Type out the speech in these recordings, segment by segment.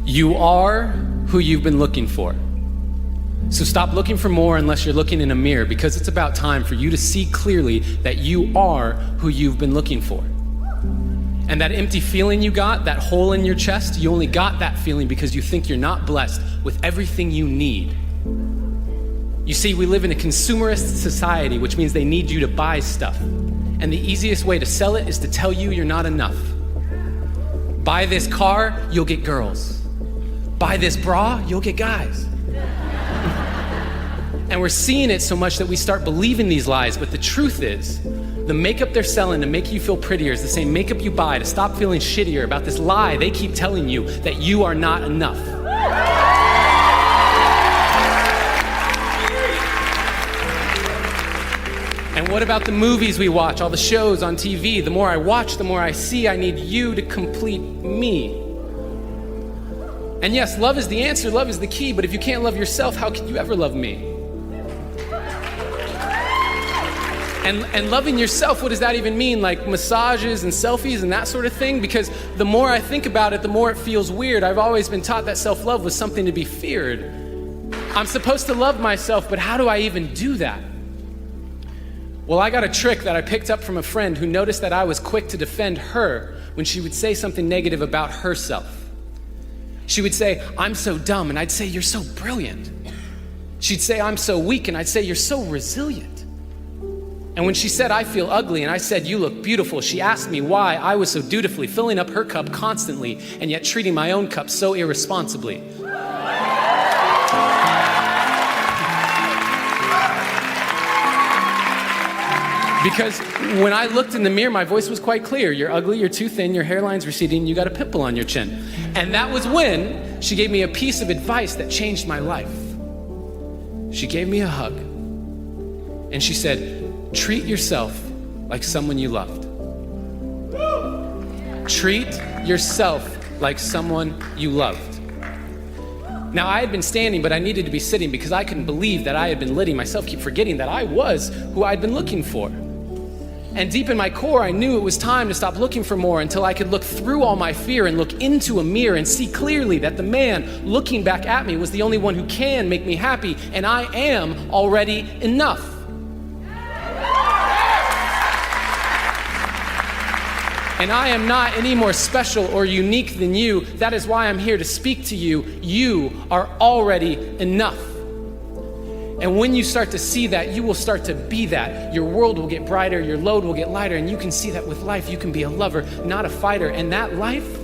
You are who you've been looking for. So stop looking for more unless you're looking in a mirror, because it's about time for you to see clearly that you are who you've been looking for. And that empty feeling you got, that hole in your chest, you only got that feeling because you think you're not blessed with everything you need. You see, we live in a consumerist society, which means they need you to buy stuff. And the easiest way to sell it is to tell you you're not enough. Buy this car, you'll get girls. Buy this bra, you'll get guys. And we're seeing it so much that we start believing these lies, but the truth is, the makeup they're selling to make you feel prettier is the same makeup you buy to stop feeling shittier about this lie they keep telling you that you are not enough. And what about the movies we watch, all the shows on TV? The more I watch, the more I see I need you to complete me. And yes, love is the answer, love is the key, but if you can't love yourself, how can you ever love me? And loving yourself, what does that even mean? Like massages and selfies and that sort of thing? Because the more I think about it, the more it feels weird. I've always been taught that self-love was something to be feared. I'm supposed to love myself, but how do I even do that? Well, I got a trick that I picked up from a friend who noticed that I was quick to defend her when she would say something negative about herself. She would say, I'm so dumb, and I'd say, you're so brilliant. She'd say, I'm so weak, and I'd say, you're so resilient. And when she said, I feel ugly, and I said, you look beautiful, she asked me why I was so dutifully filling up her cup constantly and yet treating my own cup so irresponsibly. Because when I looked in the mirror, my voice was quite clear. You're ugly, you're too thin, your hairline's receding, you got a pimple on your chin. And that was when she gave me a piece of advice that changed my life. She gave me a hug. And she said, treat yourself like someone you loved. Treat yourself like someone you loved. Now, I had been standing, but I needed to be sitting because I couldn't believe that I had been letting myself keep forgetting that I was who I'd been looking for. And deep in my core, I knew it was time to stop looking for more until I could look through all my fear and look into a mirror and see clearly that the man looking back at me was the only one who can make me happy, and I am already enough. And I am not any more special or unique than you. That is why I'm here to speak to you. You are already enough. And when you start to see that, you will start to be that. Your world will get brighter, your load will get lighter, and you can see that with life, you can be a lover, not a fighter. And that life,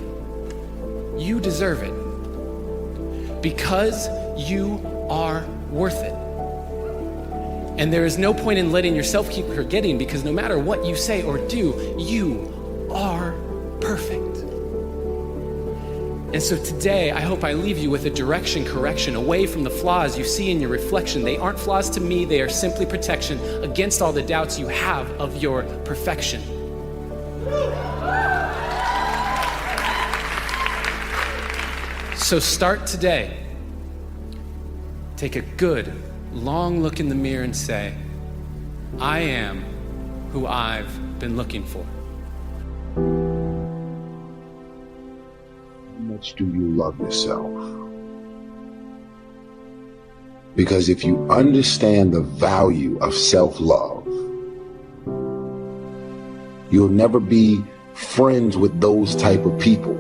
you deserve it. Because you are worth it. And there is no point in letting yourself keep forgetting, because no matter what you say or do, you are perfect. And so today, I hope I leave you with a direction correction away from the flaws you see in your reflection. They aren't flaws to me, they are simply protection against all the doubts you have of your perfection. So start today. Take a good, long look in the mirror and say, I am who I've been looking for. How much do you love yourself? Because if you understand the value of self-love, you'll never be friends with those type of people.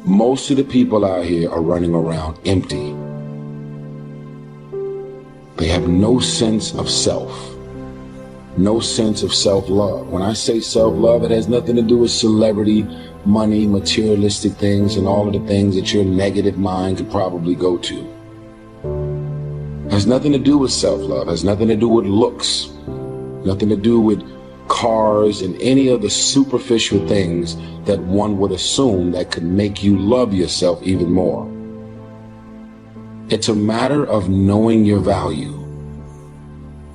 Most of the people out here are running around empty. They have no sense of self. No sense of self-love. When I say self-love, it has nothing to do with celebrity, money, materialistic things, and all of the things that your negative mind could probably go to. It has nothing to do with self-love. It has nothing to do with looks. Nothing to do with cars and any of the superficial things that one would assume that could make you love yourself even more. It's a matter of knowing your value.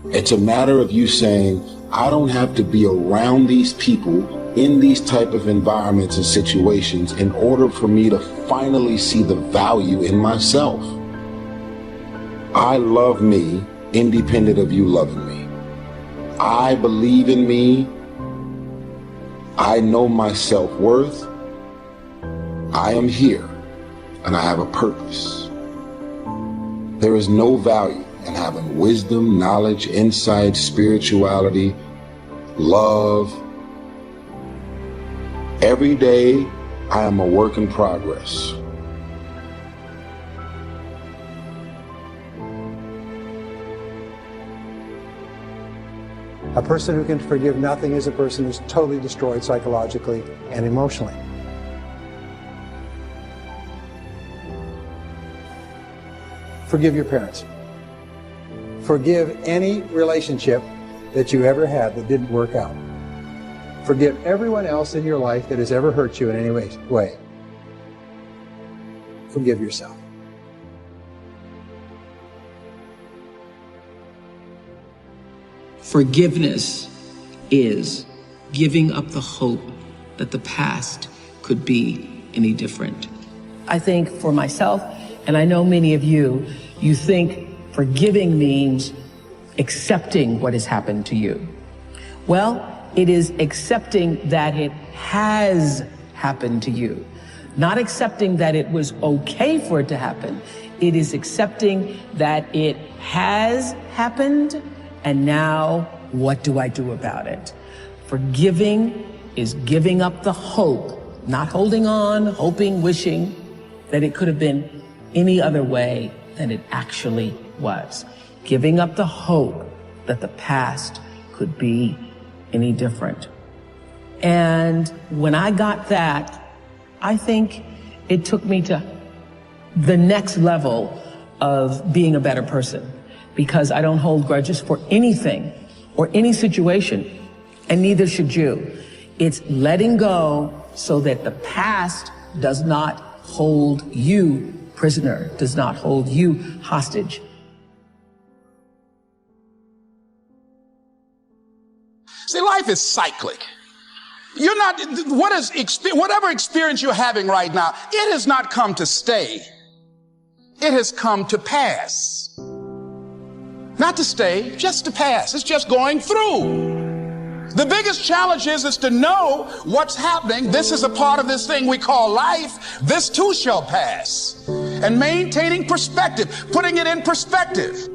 It's a matter of you saying, I don't have to be around these people in these type of environments and situations in order for me to finally see the value in myself. I love me independent of you loving me. I believe in me I know my self-worth. I am here and I have a purpose. There is no value in having wisdom, knowledge, insight, spirituality, love. Every day, I am a work in progress. A person who can forgive nothing is a person who's totally destroyed psychologically and emotionally. Forgive your parents. Forgive any relationship that you ever had that didn't work out. Forgive everyone else in your life that has ever hurt you in any way. Forgive yourself. Forgiveness is giving up the hope that the past could be any different. I think for myself, and I know many of you, you think forgiving means accepting what has happened to you. Well, it is accepting that it has happened to you. Not accepting that it was okay for it to happen. It is accepting that it has happened, and now what do I do about it? Forgiving is giving up the hope, not holding on, hoping, wishing that it could have been any other way than it actually was. Giving up the hope that the past could be any different. And when I got that, I think it took me to the next level of being a better person, because I don't hold grudges for anything or any situation, and neither should you. It's letting go so that the past does not hold you prisoner, does not hold you hostage. See, life is cyclic. You're not, whatever experience you're having right now, it has not come to stay. It has come to pass. Not to stay, just to pass. It's just going through. The biggest challenge is to know what's happening. This is a part of this thing we call life. This too shall pass. And maintaining perspective, putting it in perspective.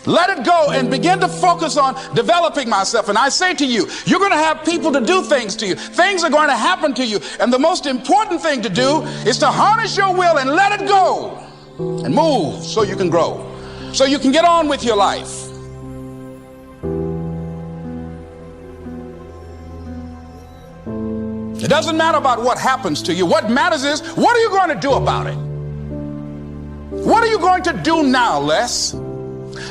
Let it go and begin to focus on developing myself. And I say to you, you're going to have people to do things to you. Things are going to happen to you. And the most important thing to do is to harness your will and let it go and move so you can grow, so you can get on with your life. It doesn't matter about what happens to you. What matters is, what are you going to do about it? What are you going to do now, Les?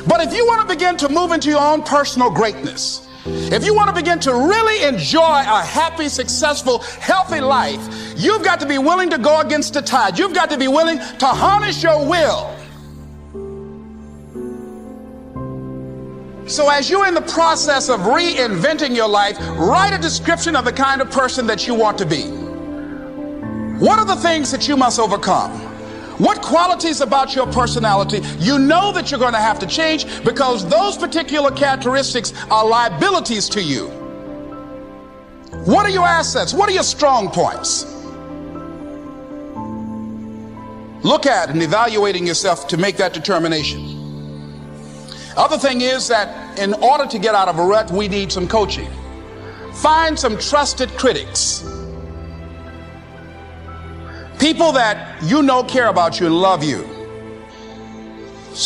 But if you want to begin to move into your own personal greatness, if you want to begin to really enjoy a happy, successful, healthy life, you've got to be willing to go against the tide. You've got to be willing to harness your will. So as you're in the process of reinventing your life, write a description of the kind of person that you want to be. What are the things that you must overcome? What qualities about your personality you know that you're going to have to change, because those particular characteristics are liabilities to you? What are your assets? What are your strong points? Look at and evaluating yourself to make that determination. Other thing is that in order to get out of a rut, we need some coaching. Find some trusted critics. People that you know care about you and love you.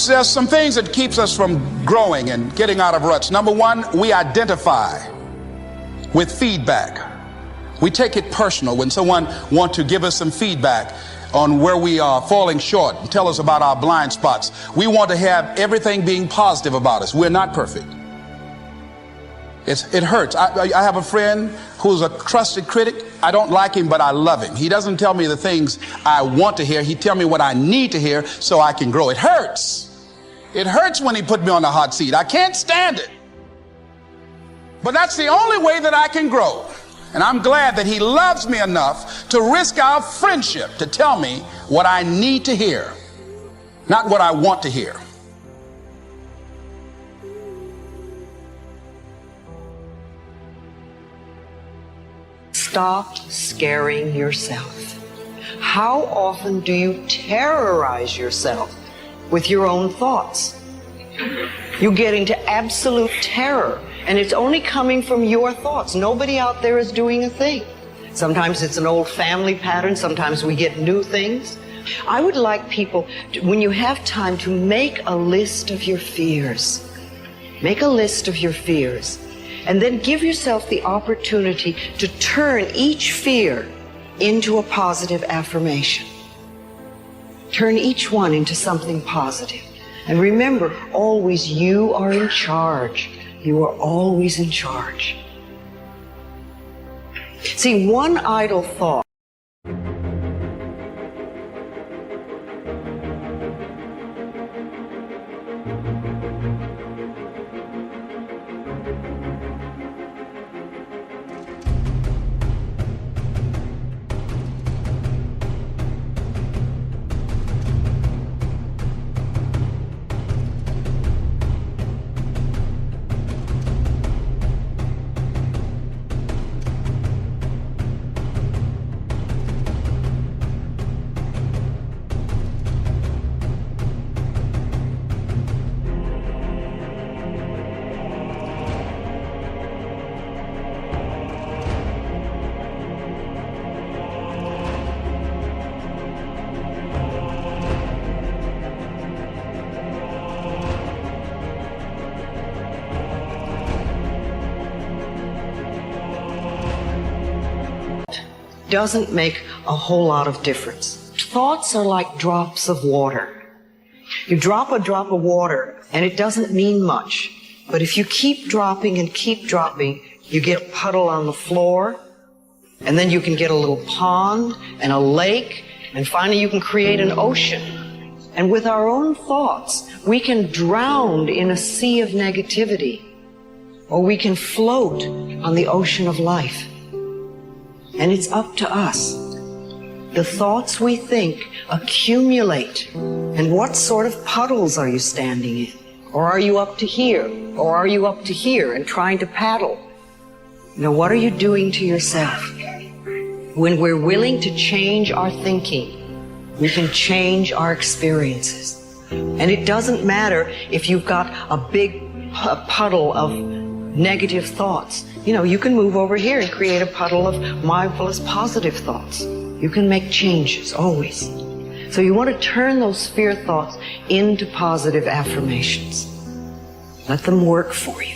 There's some things that keeps us from growing and getting out of ruts. Number one, we identify with feedback. We take it personal when someone wants to give us some feedback on where we are falling short and tell us about our blind spots. We want to have everything being positive about us. We're not perfect. It hurts. I have a friend who's a trusted critic. I don't like him, but I love him. He doesn't tell me the things I want to hear. He tells me what I need to hear so I can grow. It hurts. It hurts when he put me on the hot seat. I can't stand it. But that's the only way that I can grow. And I'm glad that he loves me enough to risk our friendship to tell me what I need to hear, not what I want to hear. Stop scaring yourself. How often do you terrorize yourself with your own thoughts? You get into absolute terror, and it's only coming from your thoughts. Nobody out there is doing a thing. Sometimes it's an old family pattern. Sometimes we get new things. I would like people, when you have time, to make a list of your fears. Make a list of your fears. And then give yourself the opportunity to turn each fear into a positive affirmation. Turn each one into something positive. And remember, always you are in charge. You are always in charge. See, one idle thought doesn't make a whole lot of difference. Thoughts are like drops of water. You drop a drop of water and it doesn't mean much. But if you keep dropping and keep dropping, you get a puddle on the floor, and then you can get a little pond and a lake, and finally you can create an ocean. And with our own thoughts, we can drown in a sea of negativity, or we can float on the ocean of life. And it's up to us. The thoughts we think accumulate. And what sort of puddles are you standing in? Or are you up to here? Or are you up to here and trying to paddle? You know, what are you doing to yourself? When we're willing to change our thinking, we can change our experiences. And it doesn't matter if you've got a big puddle of negative thoughts. You know, you can move over here and create a puddle of mindfulness, positive thoughts. You can make changes, always. So you want to turn those fear thoughts into positive affirmations. Let them work for you.